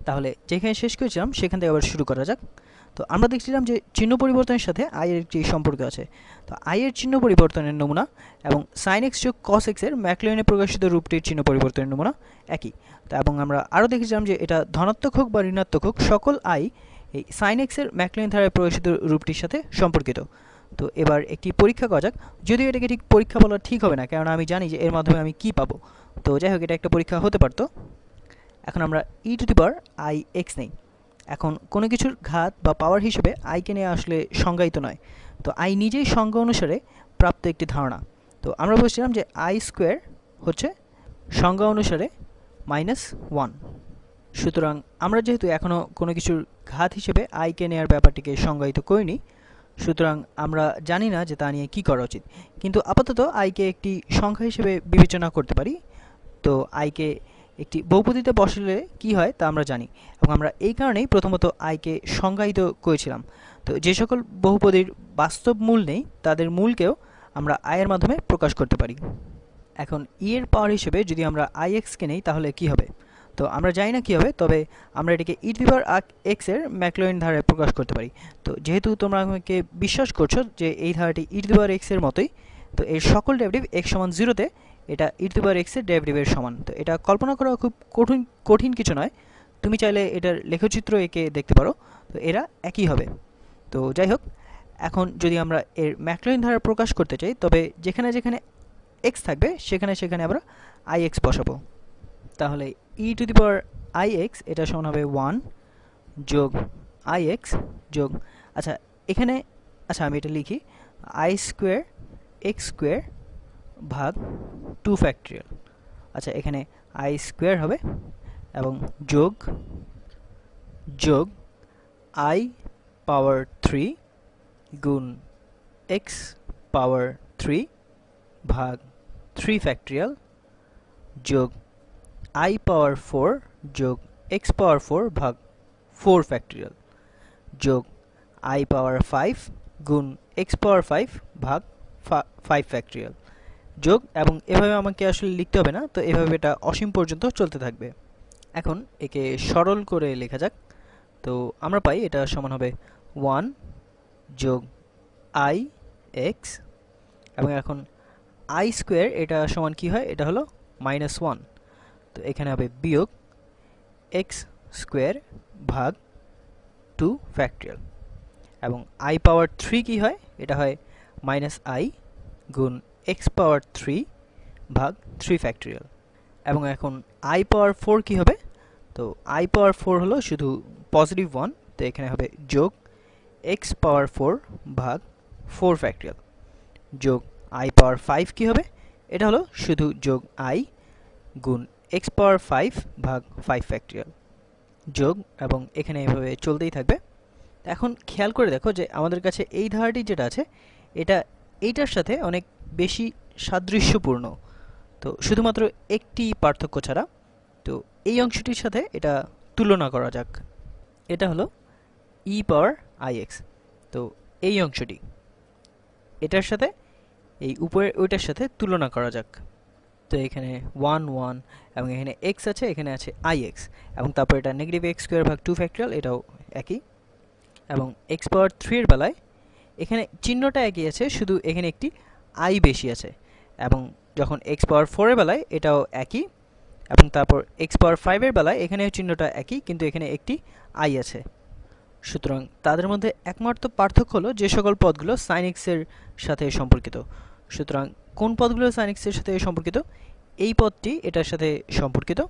তাহলে যেখানে শেষ করেছিলাম সেখান থেকে আবার শুরু করা যাক। তো আমরা দেখছিলাম যে চিহ্ন পরিবর্তনের সাথে i এর একটি সম্পর্ক আছে। তো i এর চিহ্ন পরিবর্তনের নমুনা এবং sin x যোগ cos x এর ম্যাকলোইনে প্রকাশিত রূপটির চিহ্ন পরিবর্তনের নমুনা একই। তো এবং আমরা আরও দেখেছিলাম যে এটা ধনাত্মক হোক বা ঋণাত্মক হোক সকল i এই sin x এর ম্যাকলোইন ধারায় প্রকাশিত রূপটির সাথে সম্পর্কিত। তো এবার একটি পরীক্ষা করা যাক, যদিও এটাকে ঠিক পরীক্ষা বলা ঠিক হবে না, কারণ আমি জানি যে এর মাধ্যমে আমি কী পাবো। তো যাই হোক, এটা একটা পরীক্ষা হতে পারতো। এখন আমরা e⁻i x নেই। এখন কোনো কিছুর ঘাত বা পাওয়ার হিসেবে আইকে নেওয়া আসলে সংজ্ঞায়িত নয়। তো আই নিজেই সংজ্ঞা অনুসারে প্রাপ্ত একটি ধারণা। তো আমরা বলছিলাম যে আই স্কোয়ার হচ্ছে সংজ্ঞা অনুসারে -1। সুতরাং আমরা যেহেতু এখনও কোনো কিছুর ঘাত হিসেবে আইকে নেওয়ার ব্যাপারটিকে সংজ্ঞায়িত করিনি, সুতরাং আমরা জানি না যে তা নিয়ে কী করা উচিত। কিন্তু আপাতত আইকে একটি সংখ্যা হিসেবে বিবেচনা করতে পারি। তো আইকে একটি বহুপদীতে বসালে কি হয় তা আমরা জানি, এবং আমরা এই কারণেই প্রথমত আইকে সংজ্ঞায়িত করেছিলাম। তো যে সকল বহুপদীর বাস্তব মূল নেই তাদের মূলকেও আমরা আয়ের মাধ্যমে প্রকাশ করতে পারি। এখন ই এর পাওয়ার হিসেবে যদি আমরা কে নেই তাহলে কি হবে? তো আমরা জানি না কী হবে, তবে আমরা এটাকে e⁻x এর ম্যাকলোইন ধারায় প্রকাশ করতে পারি। তো যেহেতু তোমরা আমাকে বিশ্বাস করছো যে এই ধারাটি e⁻x এর মতোই, তো এর সকল ডেরিভেটিভ x সমান 0-তে এটা e⁻x এর ডেরিভেটিভের সমান। তো এটা কল্পনা করা খুব কঠিন কিছু নয়। তুমি চাইলে এটার লেখচিত্র এঁকে দেখতে পারো। তো এরা একই হবে। তো যাই হোক, এখন যদি আমরা এর ম্যাকলোইন ধারা প্রকাশ করতে চাই, তবে যেখানে যেখানে x থাকবে সেখানে সেখানে আমরা ix বসাবো। তাহলে e⁻ix এটা সমান হবে 1 যোগ ix যোগ, আচ্ছা এখানে, আচ্ছা আমি এটা লিখি, i স্কোয়ার x স্কোয়ার ভাগ 2 ফ্যাক্টরিয়াল। আচ্ছা এখানে i স্কোয়ার হবে এবং যোগ যোগ i পাওয়ার 3 গুণ x পাওয়ার 3 ভাগ 3 ফ্যাক্টরিয়াল যোগ i পাওয়ার 4 যোগ x পাওয়ার 4 ভাগ 4 ফ্যাক্টরিয়াল যোগ i পাওয়ার 5 গুণ x পাওয়ার 5 ভাগ 5 ফ্যাক্টরিয়াল যোগ, এবং এভাবে আমাকে আসলে লিখতে হবে না, তো এভাবে এটা অসীম পর্যন্ত চলতে থাকবে। এখন একে সরল করে লেখা যাক। তো আমরা পাই এটা সমান হবে 1 যোগ i x, এবং এখন i স্কোয়ার এটা সমান কি হয়, এটা হলো -1। তো এখানে হবে বিয়োগ x স্কোয়ার ভাগ 2 ফ্যাক্টরিয়াল, এবং i পাওয়ার 3 কি হয়, এটা হয় -i গুণ x পাওয়ার 3 ভাগ 3 ফ্যাক্টরিয়াল, এবং এখন i পাওয়ার 4 কি হবে, তো i পাওয়ার 4 হলো শুধু পজিটিভ 1, তো এখানে হবে যোগ x পাওয়ার 4 ভাগ 4 ফ্যাক্টরিয়াল যোগ i পাওয়ার 5 কি হবে, এটা হলো শুধু যোগ i গুণ x পাওয়ার 5 ভাগ 5 ফ্যাক্টরিয়াল যোগ, এবং এখানে এভাবে চলতেই থাকবে। এখন খেয়াল করে দেখো যে আমাদের কাছে এই ধারাটি যেটা আছে এটা এইটার সাথে অনেক বেশি সাদৃশ্যপূর্ণ, তো শুধুমাত্র একটি পার্থক্য ছাড়া। তো এই অংশটির সাথে এটা তুলনা করা যাক। এটা হলো e⁻ix। তো এই অংশটি এটার সাথে এই উপরের ওইটার সাথে তুলনা করা যাক। তো এখানে 1 1 এবং এখানে x আছে, এখানে আছে ix, এবং তারপর এটা নেগেটিভ x স্কোয়ার ভাগ 2 ফ্যাক্টরিয়াল, এটাও একই। এবং x পাওয়ার 3 এর বেলায় এখানে চিহ্নটা একই আছে, শুধু এখানে একটি i বেশি আছে, এবং যখন x পাওয়ার 4 এর বেলায় এটাও একই, এবং তারপর x পাওয়ার 5 এর বেলায় এখানেও চিহ্নটা একই, কিন্তু এখানে একটি i আছে। সুতরাং তাদের মধ্যে একমাত্র পার্থক্য হলো যে সকল পদগুলো sin x এর সাথে সম্পর্কিত। সুতরাং কোন পদগুলো sin x এর সাথে সম্পর্কিত? এই পদটি এটার সাথে সম্পর্কিত,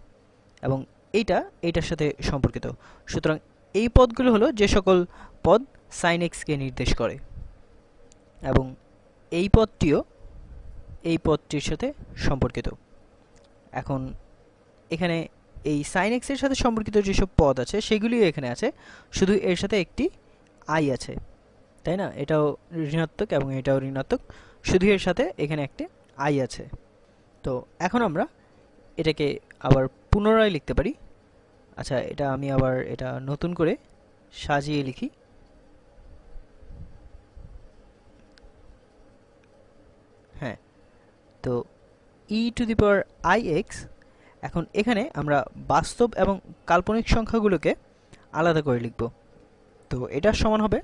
এবং এইটা এইটার সাথে সম্পর্কিত। সুতরাং এই পদগুলো হলো যে সকল পদ sin x কে নির্দেশ করে, এবং এই পদটিও এই পদটির সাথে সম্পর্কিত। এখন এখানে এই sin x এর সাথে সম্পর্কিত যেসব পদ আছে সেগুলিও এখানে আছে, শুধু এর সাথে একটি i আছে, তাই না? এটাও ঋণাত্মক এবং এটাও ঋণাত্মক, শুধু এর সাথে এখানে একটি i আছে। তো এখন আমরা এটাকে আবার পুনরায় লিখতে পারি। আচ্ছা এটা আমি আবার এটা নতুন করে সাজিয়ে লিখি। হ্যাঁ, তো e⁻ix এখন এখানে আমরা বাস্তব এবং কাল্পনিক সংখ্যাগুলোকে আলাদা করে লিখব। তো এটা সমান হবে,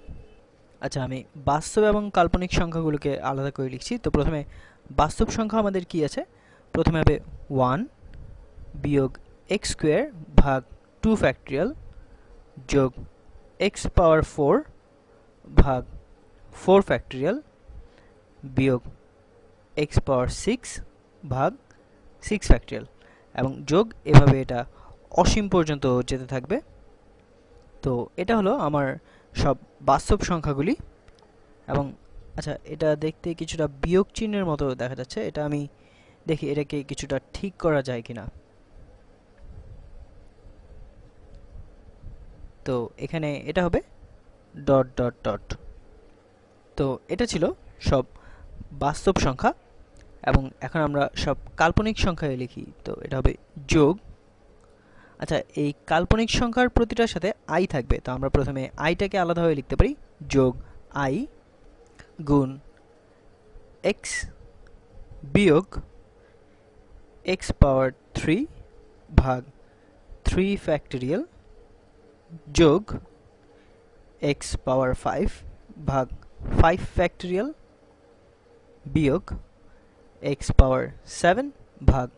আচ্ছা আমি বাস্তব এবং কাল্পনিক সংখ্যাগুলোকে আলাদা করে লিখছি। তো প্রথমে বাস্তব সংখ্যা আমাদের কি আছে, প্রথমে হবে 1 বিয়োগ x স্কোয়ার ভাগ 2 ফ্যাক্টরিয়াল যোগ x পাওয়ার 4 ভাগ 4 ফ্যাক্টরিয়াল বিয়োগ x পাওয়ার 6 ভাগ 6 ফ্যাক্টরিয়াল এবং যোগ এভাবে এটা অসীম পর্যন্ত যেতে থাকবে। তো এটা হলো আমার সব বাস্তব সংখ্যাগুলি। এবং আচ্ছা এটা দেখতে কিছুটা বিয়োগ চিহ্নের মতো দেখা যাচ্ছে, এটা আমি দেখি এটাকে কিছুটা ঠিক করা যায় কিনা। তো এখানে এটা হবে ডট ডট ডট। তো এটা ছিল সব বাস্তব সংখ্যা এবং এখন আমরা সব কাল্পনিক সংখ্যায় লিখি। তো এটা হবে যোগ, আচ্ছা এই কাল্পনিক সংখ্যার প্রতিটার সাথে আই থাকবে, তো আমরা প্রথমে আইটাকে আলাদাভাবে লিখতে পারি, যোগ আই গুণ এক্স বিয়োগ এক্স পাওয়ার 3 ভাগ 3 ফ্যাক্টরিয়াল যোগ এক্স পাওয়ার 5 ভাগ 5 ফ্যাক্টরিয়াল বিয়োগ এক্স পাওয়ার 7 ভাগ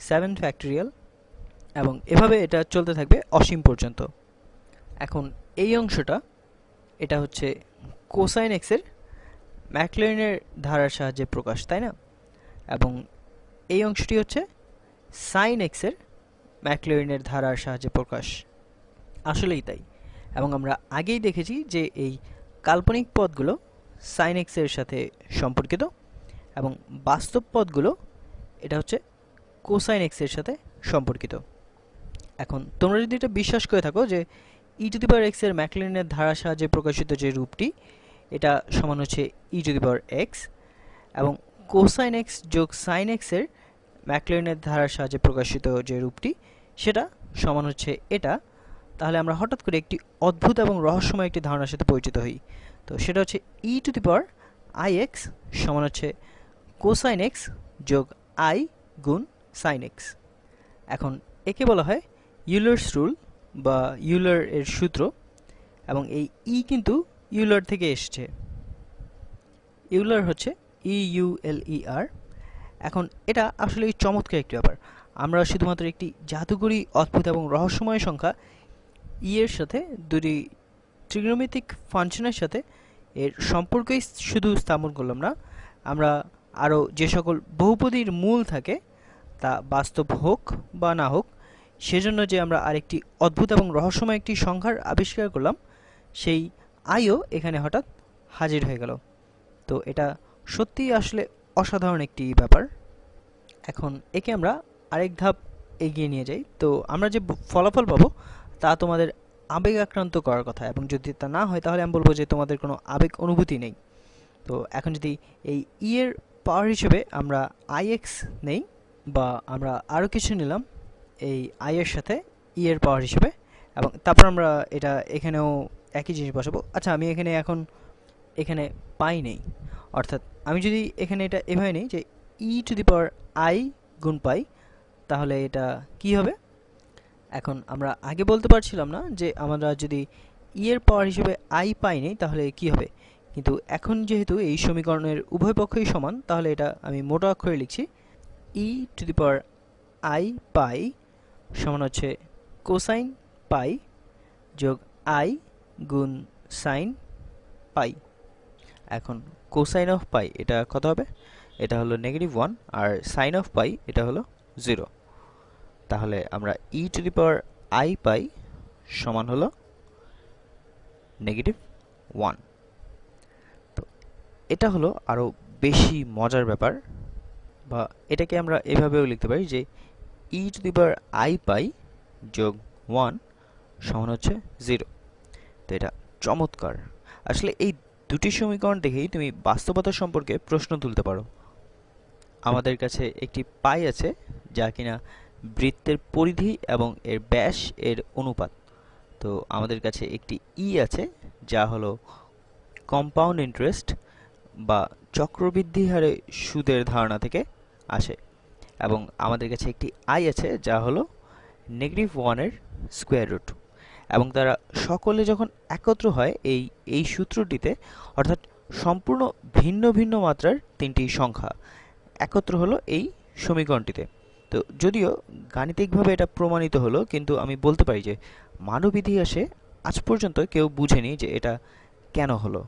7 ফ্যাক্টরিয়াল এবং এভাবে এটা চলতে থাকবে অসীম পর্যন্ত। এখন এই অংশটা এটা হচ্ছে কোসাইন এক্সের ম্যাকলোরিনের ধারার সাহায্যে প্রকাশ, তাই না? এবং এই অংশটি হচ্ছে সাইন এক্সের ম্যাকলোরিনের ধারার সাহায্যে প্রকাশ, আসলেই তাই। এবং আমরা আগেই দেখেছি যে এই কাল্পনিক পদগুলো সাইন এক্সের সাথে সম্পর্কিত এবং বাস্তব পদগুলো এটা হচ্ছে কোসাইন এক্সের সাথে সম্পর্কিত। এখন তোমরা যদি এটা বিশ্বাস করে থাকো যে ই টু দি পাওয়ার এক্স এর ম্যাকলোরিনের ধারার সাহায্যে প্রকাশিত যে রূপটি এটা সমান হচ্ছে e to the power x এবং কোসাইন এক্স যোগ সাইন এক্সের ম্যাকলোরিনের ধারার সাহায্যে প্রকাশিত যে রূপটি সেটা সমান হচ্ছে এটা, তাহলে আমরা হঠাৎ করে একটি অদ্ভুত এবং রহস্যময় একটি ধারণার সাথে পরিচিত হই। তো সেটা হচ্ছে e to the power i x সমান হচ্ছে কোসাইন এক্স যোগ আই গুণ সাইন এক্স। এখন একে বলা হয় ইউলার্স রুল বা ইউলার এর সূত্র এবং এই ই কিন্তু ইউলার থেকে এসেছে। ইউলার হচ্ছে EULER। এখন এটা আসলে চমৎকার একটি ব্যাপার, আমরা শুধুমাত্র একটি জাদুকরী অদ্ভুত এবং রহস্যময় সংখ্যা ই এর সাথে দুটি ট্রিগোনোমেট্রিক ফাংশনের সাথে এর সম্পর্কই শুধু স্থাপন করলাম না, আমরা আরও যে সকল বহুপদীর মূল থাকে তা বাস্তব হোক বা না হোক সেজন্য যে আমরা আরেকটি অদ্ভুত এবং রহস্যময় একটি সংখ্যার আবিষ্কার করলাম সেই আইও এখানে হঠাৎ হাজির হয়ে গেল। তো এটা সত্যিই আসলে অসাধারণ একটি ব্যাপার। এখন একে আমরা আরেক ধাপ এগিয়ে নিয়ে যাই। তো আমরা যে ফলাফল পাবো তা তোমাদের আবেগ আক্রান্ত করার কথা, এবং যদি তা না হয় তাহলে আমি বলবো যে তোমাদের কোনো আবেগ অনুভূতি নেই। তো এখন যদি এই ই এর পাওয়ার হিসেবে আমরা আইএক্স নেই বা আমরা আরও কিছু নিলাম এই আই এর সাথে ই এর পাওয়ার হিসেবে এবং তারপর আমরা এটা এখানেও একই জিনিস বসাবো। আচ্ছা আমি এখানে পাই নেই, অর্থাৎ আমি যদি এখানে এটা এভাবে নেই যে ই টু দি পাওয়ার আই গুণ পাই, তাহলে এটা কি হবে? এখন আমরা আগে বলতে পারছিলাম না যে আমরা যদি ই এর পাওয়ার হিসেবে আই পাই নেই তাহলে কি হবে, কিন্তু এখন যেহেতু এই সমীকরণের উভয় পক্ষই সমান তাহলে এটা আমি মোটা অক্ষরে লিখছি, ই টু দি পাওয়ার আই পাই সমান হচ্ছে কোসাইন পাই যোগ আই গুণ সাইন পাই। এখন কোসাইন অফ পাই এটা কত হবে? এটা হলো -1 আর সাইন অফ পাই এটা হলো 0। তাহলে আমরা ই টু দি পাওয়ার আই পাই সমান হলো -1। তো এটা হলো আরও বেশি মজার ব্যাপার, বা এটাকে আমরা এভাবেও লিখতে পারি যে ই টু দি পাওয়ার আই পাই যোগ 1 সমান হচ্ছে 0। তো এটা চমৎকার। আসলে এই দুটি সমীকরণ দেখেই তুমি বাস্তবতা সম্পর্কে প্রশ্ন তুলতে পারো। আমাদের কাছে একটি পাই আছে যা কিনা বৃত্তের পরিধি এবং এর ব্যাস এর অনুপাত। তো আমাদের কাছে একটি ই আছে যা হলো কম্পাউন্ড ইন্টারেস্ট বা চক্রবৃদ্ধি হারে সুদের ধারণা থেকে আসে, এবং আমাদের কাছে একটি আই আছে যা হলো -1-এর স্কোয়ার রুট, এবং তারা সকলে যখন একত্র হয় এই সূত্রটিতে, অর্থাৎ সম্পূর্ণ ভিন্ন ভিন্ন মাত্রার তিনটি সংখ্যা একত্র হলো এই সমীকরণটিতে। তো যদিও গাণিতিকভাবে এটা প্রমাণিত হলো, কিন্তু আমি বলতে পারি যে মানব ইতিহাসে আজ পর্যন্ত কেউ বুঝেনি যে এটা কেন হলো।